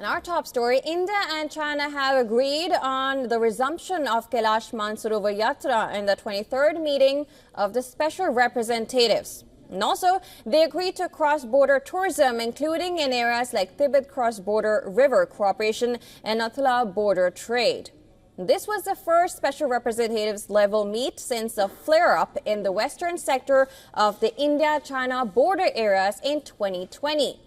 In our top story, India and China have agreed on the resumption of Kailash Mansarovar Yatra in the 23rd meeting of the special representatives. And also, they agreed to cross-border tourism, including in areas like Tibet cross-border river cooperation and Nathula border trade. This was the first special representatives level meet since the flare-up in the western sector of the India-China border areas in 2020.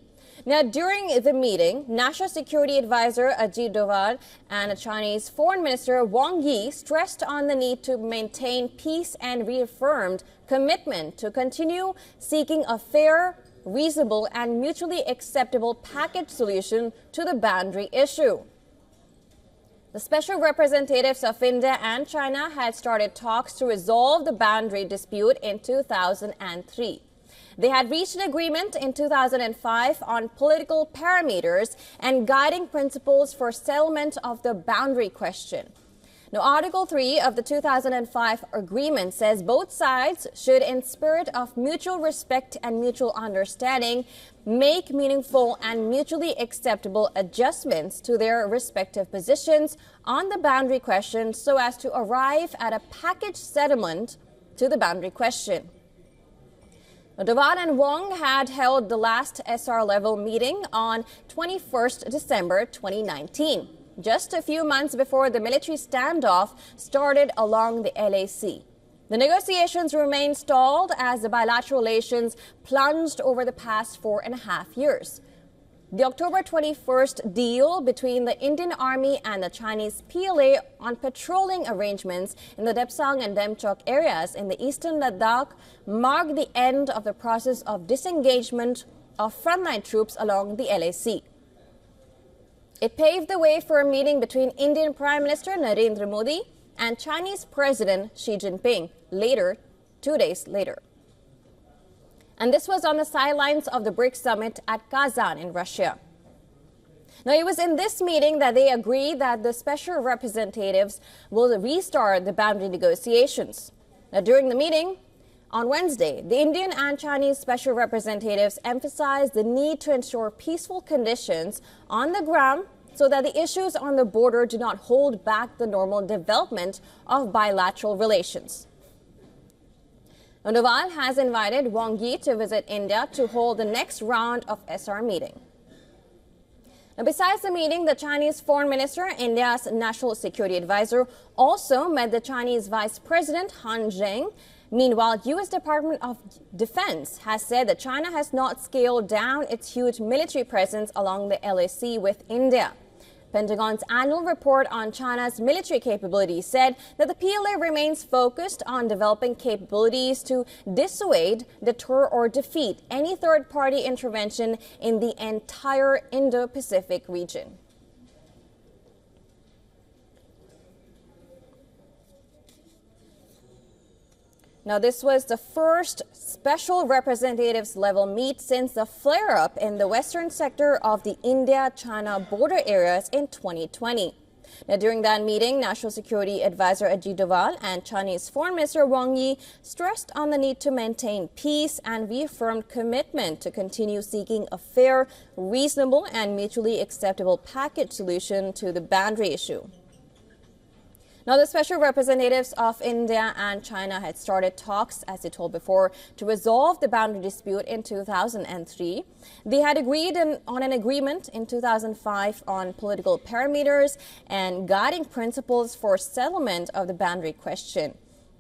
Now, during the meeting, National Security Advisor Ajit Doval and Chinese Foreign Minister Wang stressed on the need to maintain peace and reaffirmed commitment to continue seeking a fair, reasonable and mutually acceptable package solution to the boundary issue. The special representatives of India and China had started talks to resolve the boundary dispute in 2003. They had reached an agreement in 2005 on political parameters and guiding principles for settlement of the boundary question. Now, Article 3 of the 2005 agreement says both sides should, in spirit of mutual respect and mutual understanding, make meaningful and mutually acceptable adjustments to their respective positions on the boundary question so as to arrive at a package settlement to the boundary question. Doval and Wang had held the last SR-level meeting on 21st December 2019, just a few months before the military standoff started along the LAC. The negotiations remained stalled as the bilateral relations plunged over the past 4.5 years. The October 21st deal between the Indian Army and the Chinese PLA on patrolling arrangements in the Depsang and Demchok areas in the eastern Ladakh marked the end of the process of disengagement of frontline troops along the LAC. It paved the way for a meeting between Indian Prime Minister Narendra Modi and Chinese President Xi Jinping 2 days later. And this was on the sidelines of the BRICS summit at Kazan in Russia. Now, it was in this meeting that they agreed that the special representatives will restart the boundary negotiations. Now, during the meeting on Wednesday, the Indian and Chinese special representatives emphasized the need to ensure peaceful conditions on the ground so that the issues on the border do not hold back the normal development of bilateral relations. Doval has invited Wang to visit India to hold the next round of SR meeting. Now, besides the meeting, the Chinese Foreign Minister, India's National Security Advisor, also met the Chinese Vice President Han Zheng. Meanwhile, U.S. Department of Defense has said that China has not scaled down its huge military presence along the LAC with India. Pentagon's annual report on China's military capabilities said that the PLA remains focused on developing capabilities to dissuade, deter or defeat any third-party intervention in the entire Indo-Pacific region. Now, this was the first special representatives level meet since the flare-up in the western sector of the India-China border areas in 2020. Now, during that meeting, National Security Advisor Ajit Doval and Chinese Foreign Minister Wang stressed on the need to maintain peace and reaffirmed commitment to continue seeking a fair, reasonable and mutually acceptable package solution to the boundary issue. Now, the special representatives of India and China had started talks, as I told before, to resolve the boundary dispute in 2003. They had agreed on an agreement in 2005 on political parameters and guiding principles for settlement of the boundary question.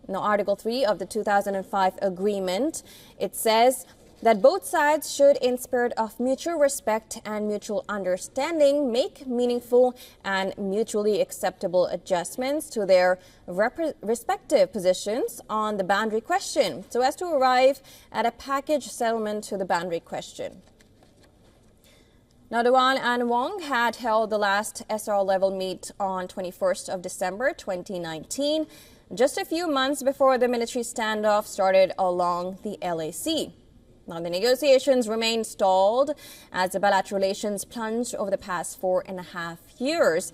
Now, Article 3 of the 2005 agreement, it says that both sides should, in spirit of mutual respect and mutual understanding, make meaningful and mutually acceptable adjustments to their respective positions on the boundary question so as to arrive at a package settlement to the boundary question. Now, Doval and Wang had held the last SR-level meet on 21st of December 2019, just a few months before the military standoff started along the LAC. Now, the negotiations remained stalled as the bilateral relations plunged over the past 4.5 years.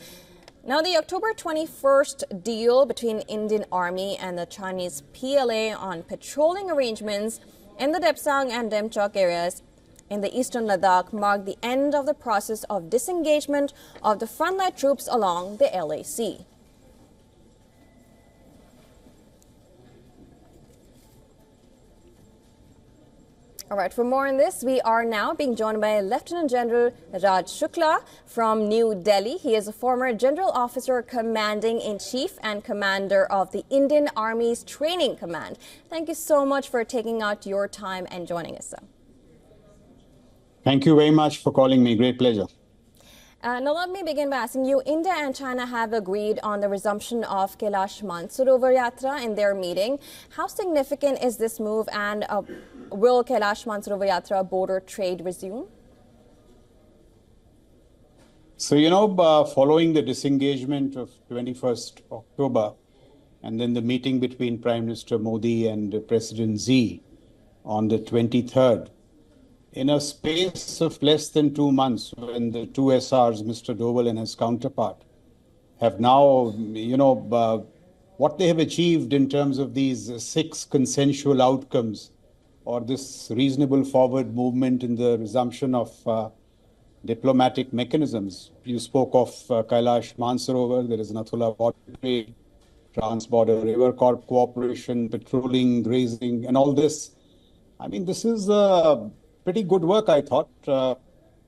Now, the October 21st deal between Indian Army and the Chinese PLA on patrolling arrangements in the Depsang and Demchok areas in the eastern Ladakh marked the end of the process of disengagement of the frontline troops along the LAC. All right, for more on this, we are now being joined by Lieutenant General Raj Shukla from New Delhi. He is a former General Officer Commanding-in-Chief and Commander of the Indian Army's Training Command. Thank you so much for taking out your time and joining us, sir. Thank you very much for calling me. Great pleasure. Now, let me begin by asking you, India and China have agreed on the resumption of Kailash Mansarovar Yatra in their meeting. How significant is this move, and will Kailash Mansarovar Yatra border trade resume? So, following the disengagement of 21st October and then the meeting between Prime Minister Modi and President Xi on the 23rd, in a space of less than 2 months, when the two SRs, Mr. Doval and his counterpart, have now, what they have achieved in terms of these 6 consensual outcomes, or this reasonable forward movement in the resumption of diplomatic mechanisms. You spoke of Kailash Mansarovar. There is Nathula border trade, trans-border river cooperation, patrolling, grazing, and all this. I mean, this is pretty good work, I thought.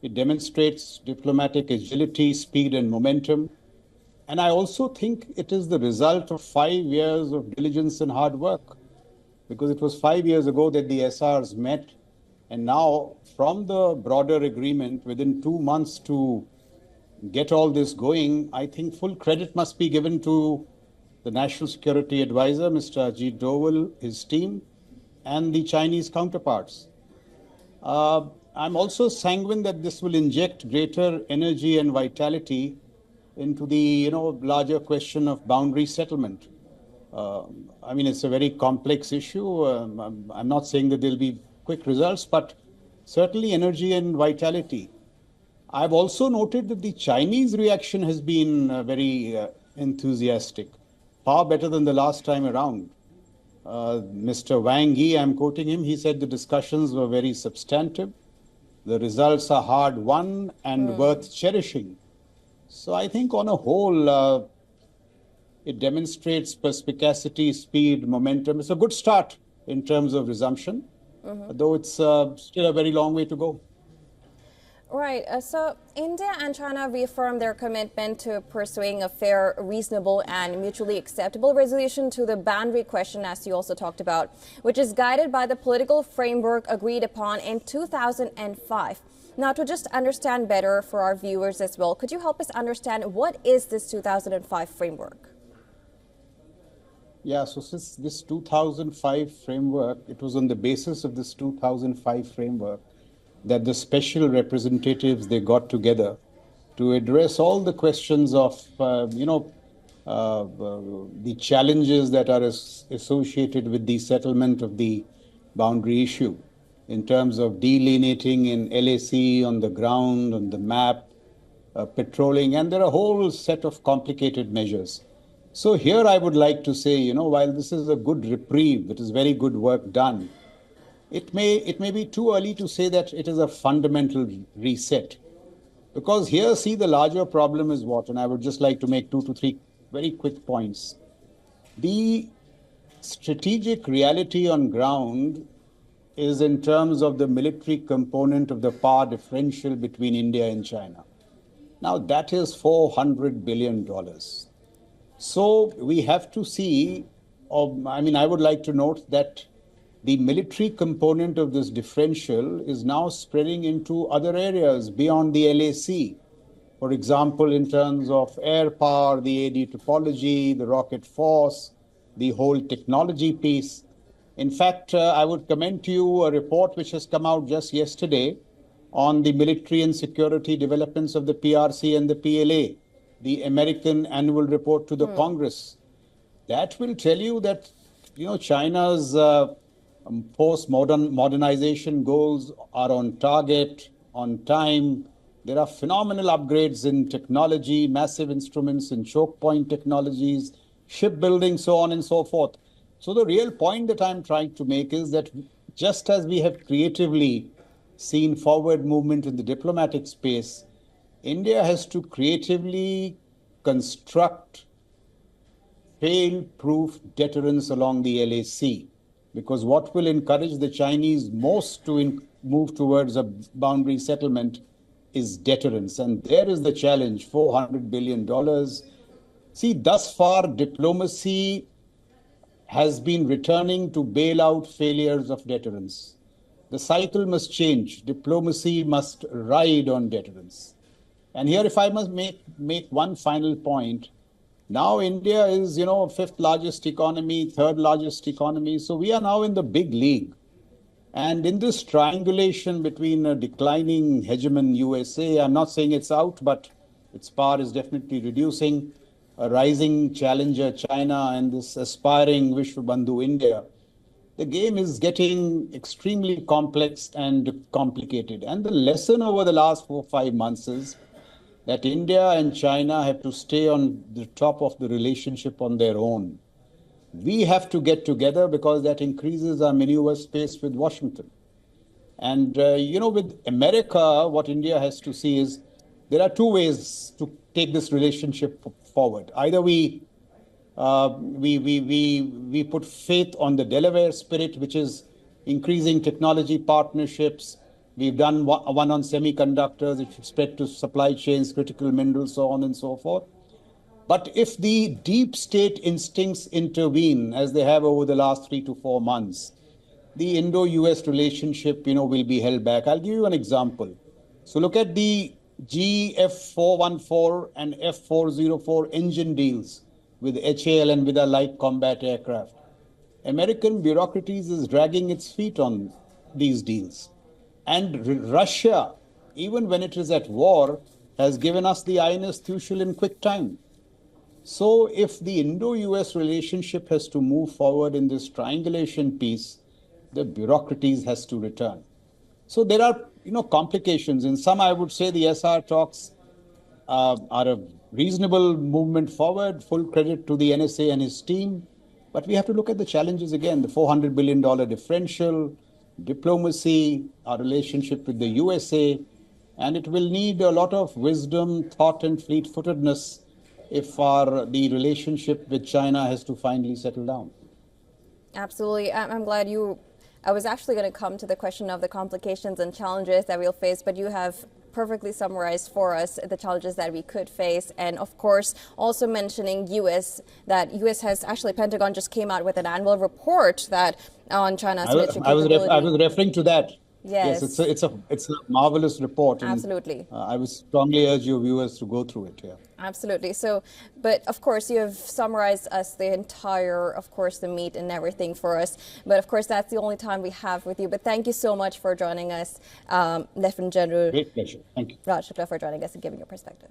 It demonstrates diplomatic agility, speed, and momentum. And I also think it is the result of 5 years of diligence and hard work, because it was 5 years ago that the SRs met. And now, from the broader agreement, within 2 months to get all this going, I think full credit must be given to the National Security Advisor, Mr. Ajit Doval, his team, and the Chinese counterparts. I'm also sanguine that this will inject greater energy and vitality into the larger question of boundary settlement. I mean, it's a very complex issue. I'm not saying that there'll be quick results, but certainly energy and vitality. I've also noted that the Chinese reaction has been very enthusiastic, far better than the last time around. Mr. Wang, I'm quoting him, he said the discussions were very substantive. The results are hard won and worth cherishing. So I think on a whole, it demonstrates perspicacity, speed, momentum. It's a good start in terms of resumption, though it's still a very long way to go. Right. So India and China reaffirmed their commitment to pursuing a fair, reasonable, and mutually acceptable resolution to the boundary question, as you also talked about, which is guided by the political framework agreed upon in 2005. Now, to just understand better for our viewers as well, could you help us understand what is this 2005 framework? Yeah, so since this 2005 framework, it was on the basis of this 2005 framework that the special representatives, they got together to address all the questions of, the challenges that are associated with the settlement of the boundary issue in terms of delineating in LAC, on the ground, on the map, patrolling, and there are a whole set of complicated measures. So here I would like to say, while this is a good reprieve, it is very good work done, it may be too early to say that it is a fundamental reset. Because here, see, the larger problem is what, and I would just like to make 2 to 3 very quick points. The strategic reality on ground is in terms of the military component of the power differential between India and China. Now, that is $400 billion. So we have to see, I would like to note that the military component of this differential is now spreading into other areas beyond the LAC. For example, in terms of air power, the AD topology, the rocket force, the whole technology piece. In fact, I would commend to you a report which has come out just yesterday on the military and security developments of the PRC and the PLA, the American annual report to the Congress. That will tell you that, China's post-modernization goals are on target, on time. There are phenomenal upgrades in technology, massive instruments in choke point technologies, shipbuilding, so on and so forth. So the real point that I'm trying to make is that just as we have creatively seen forward movement in the diplomatic space, India has to creatively construct fail-proof deterrence along the LAC, because what will encourage the Chinese most to move towards a boundary settlement is deterrence. And there is the challenge, $400 billion. See, thus far, diplomacy has been returning to bail out failures of deterrence. The cycle must change. Diplomacy must ride on deterrence. And here, if I must make one final point, now India is, fifth largest economy, third largest economy. So we are now in the big league. And in this triangulation between a declining hegemon USA, I'm not saying it's out, but its power is definitely reducing, a rising challenger China, and this aspiring Vishwabandhu India, the game is getting extremely complex and complicated. And the lesson over the last 4 or 5 months is that India and China have to stay on the top of the relationship on their own. We have to get together because that increases our maneuver space with Washington. And, with America, what India has to see is there are two ways to take this relationship forward. Either we put faith on the Delaware spirit, which is increasing technology partnerships. We've done one on semiconductors, which spread to supply chains, critical minerals, so on and so forth. But if the deep state instincts intervene, as they have over the last 3 to 4 months, the Indo-US relationship, will be held back. I'll give you an example. So look at the GF414 and F404 engine deals with HAL and with our light combat aircraft. American bureaucracies is dragging its feet on these deals. And Russia, even when it is at war, has given us the INS Thushal in quick time. So if the Indo-US relationship has to move forward in this triangulation piece, the bureaucracies has to return. So there are, complications. In some, I would say the SR talks are a reasonable movement forward, full credit to the NSA and his team. But we have to look at the challenges again, the $400 billion differential, diplomacy, our relationship with the USA, and it will need a lot of wisdom, thought, and fleet-footedness if the relationship with China has to finally settle down. Absolutely. I'm glad I was actually going to come to the question of the complications and challenges that we'll face, but you have perfectly summarized for us the challenges that we could face. And of course, also mentioning that U.S. has actually, Pentagon just came out with an annual report that on China's military capability. I was referring to that. Yes, it's a marvelous report. Absolutely. And, I would strongly urge your viewers to go through it. Yeah. Absolutely. So, but of course, you have summarized us the entire, of course, the meat and everything for us. But of course, that's the only time we have with you. But thank you so much for joining us, Lieutenant General. Great pleasure. Thank you. Raj Shukla, for joining us and giving your perspective.